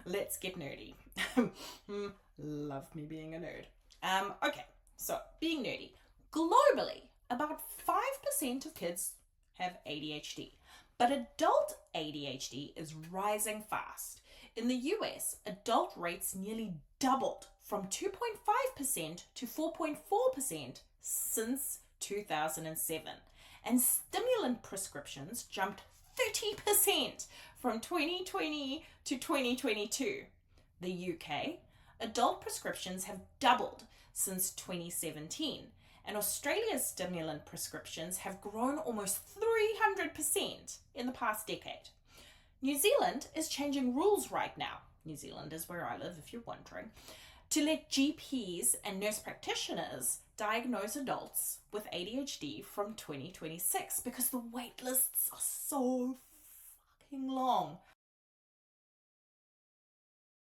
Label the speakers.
Speaker 1: Let's get nerdy. Love me being a nerd. Okay, so being nerdy. Globally, about 5% of kids have ADHD, but adult ADHD is rising fast. In the US, adult rates nearly doubled from 2.5% to 4.4% since 2007, and stimulant prescriptions jumped 30% from 2020 to 2022. The UK, adult prescriptions have doubled since 2017, and Australia's stimulant prescriptions have grown almost 300% in the past decade. New Zealand is changing rules right now. New Zealand is where I live, if you're wondering, to let GPs and nurse practitioners diagnose adults with ADHD from 2026 because the wait lists are so fucking long